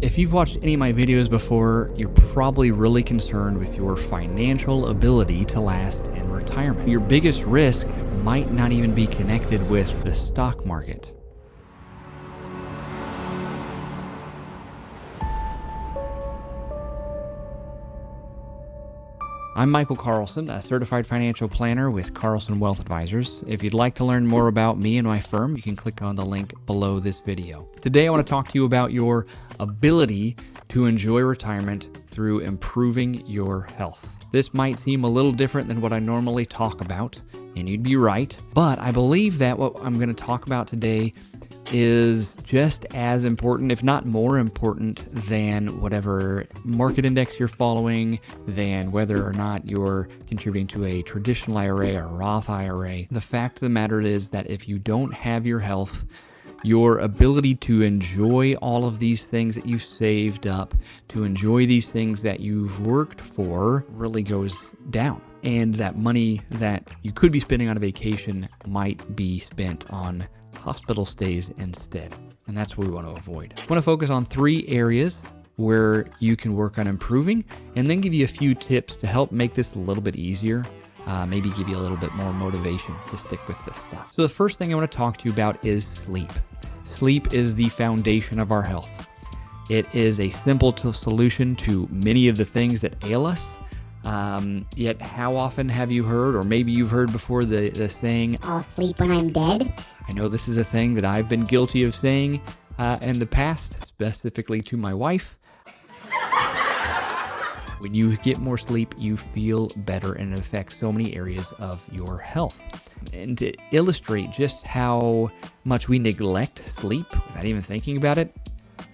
If you've watched any of my videos before, you're probably really concerned with your financial ability to last in retirement. Your biggest risk might not even be connected with the stock market. I'm Michael Carlson, a certified financial planner with Carlson Wealth Advisors. If you'd like to learn more about me and my firm, you can click on the link below this video. Today, I want to talk to you about your ability to enjoy retirement through improving your health. This might seem a little different than what I normally talk about, and you'd be right, but I believe that what I'm going to talk about today is just as important, if not more important, than whatever market index you're following, than whether or not you're contributing to a traditional IRA or Roth IRA. The fact of the matter is that if you don't have your health, your ability to enjoy all of these things that you've saved up, to enjoy these things that you've worked for, really goes down. And that money that you could be spending on a vacation might be spent on hospital stays instead. And that's what we want to avoid. I want to focus on 3 areas where you can work on improving, and then give you a few tips to help make this a little bit easier. Maybe give you a little bit more motivation to stick with this stuff. So the first thing I want to talk to you about is sleep. Sleep is the foundation of our health. It is a simple solution to many of the things that ail us. Yet how often have you heard, or maybe you've heard before, the saying, "I'll sleep when I'm dead"? I know this is a thing that I've been guilty of saying in the past, specifically to my wife. When you get more sleep, you feel better, and it affects so many areas of your health. And to illustrate just how much we neglect sleep without even thinking about it,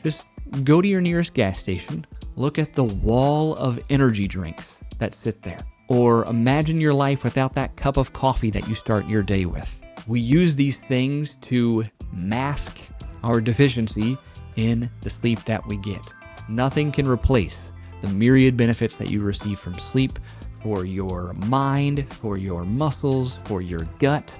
just go to your nearest gas station, look at the wall of energy drinks that sit there, or imagine your life without that cup of coffee that you start your day with. We use these things to mask our deficiency in the sleep that we get. Nothing can replace the myriad benefits that you receive from sleep for your mind, for your muscles, for your gut.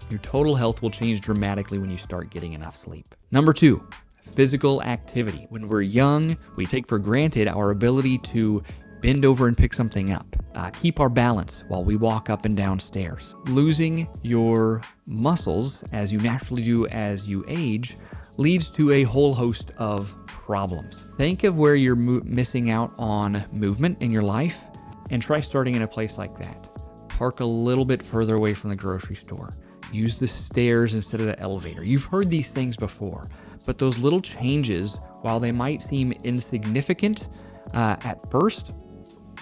Your total health will change dramatically when you start getting enough sleep. Number 2, physical activity. When we're young, we take for granted our ability to bend over and pick something up, keep our balance while we walk up and down stairs. Losing your muscles, as you naturally do as you age, leads to a whole host of problems. Think of where you're missing out on movement in your life, and try starting in a place like that. Park a little bit further away from the grocery store. Use the stairs instead of the elevator. You've heard these things before, but those little changes, while they might seem insignificant at first,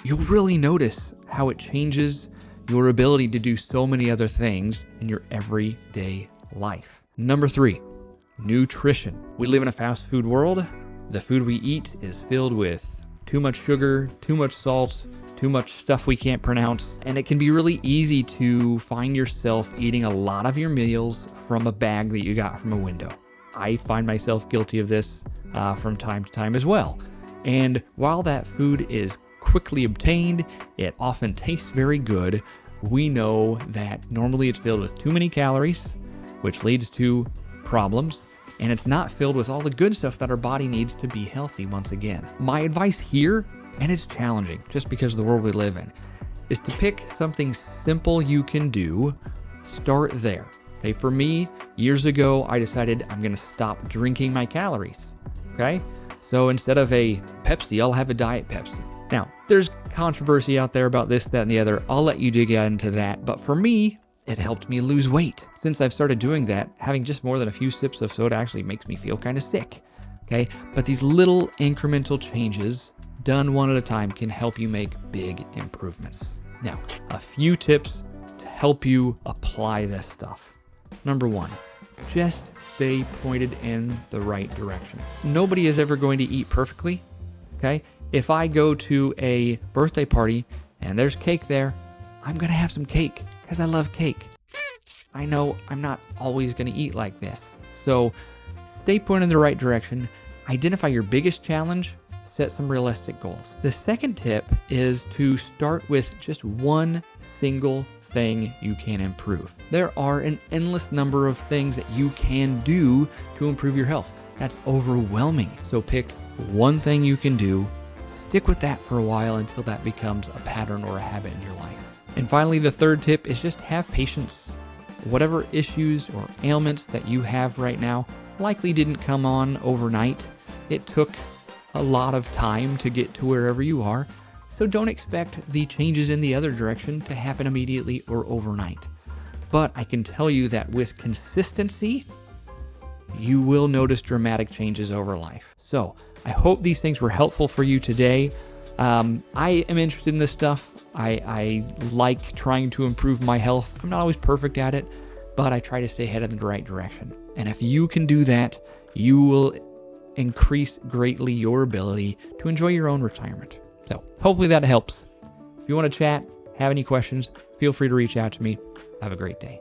you'll really notice how it changes your ability to do so many other things in your everyday life. Number 3, nutrition. We live in a fast food world. The food we eat is filled with too much sugar, too much salt, too much stuff we can't pronounce, and it can be really easy to find yourself eating a lot of your meals from a bag that you got from a window. I find myself guilty of this from time to time as well. And while that food is quickly obtained, it often tastes very good, we know that normally it's filled with too many calories, which leads to problems, and it's not filled with all the good stuff that our body needs to be healthy once again. My advice here, and it's challenging just because of the world we live in, is to pick something simple you can do. Start there. Okay, for me, years ago, I decided I'm going to stop drinking my calories. Okay, so instead of a Pepsi, I'll have a Diet Pepsi. Now, there's controversy out there about this, that, and the other. I'll let you dig into that. But for me, it helped me lose weight. Since I've started doing that, having just more than a few sips of soda actually makes me feel kind of sick. Okay, but these little incremental changes done one at a time can help you make big improvements. Now, a few tips to help you apply this stuff. Number 1, just stay pointed in the right direction. Nobody is ever going to eat perfectly, okay? If I go to a birthday party and there's cake there, I'm gonna have some cake because I love cake. I know I'm not always gonna eat like this. So stay pointed in the right direction, identify your biggest challenge, set some realistic goals. The second tip is to start with just one single thing you can improve. There are an endless number of things that you can do to improve your health. That's overwhelming. So pick one thing you can do, stick with that for a while until that becomes a pattern or a habit in your life. And finally, the third tip is just have patience. Whatever issues or ailments that you have right now likely didn't come on overnight. It took a lot of time to get to wherever you are, so don't expect the changes in the other direction to happen immediately or overnight. But I can tell you that with consistency, you will notice dramatic changes over life. So I hope these things were helpful for you today. I am interested in this stuff. I like trying to improve my health. I'm not always perfect at it, but I try to stay headed in the right direction. And if you can do that, you will increase greatly your ability to enjoy your own retirement. So hopefully that helps. If you want to chat, have any questions, feel free to reach out to me. Have a great day.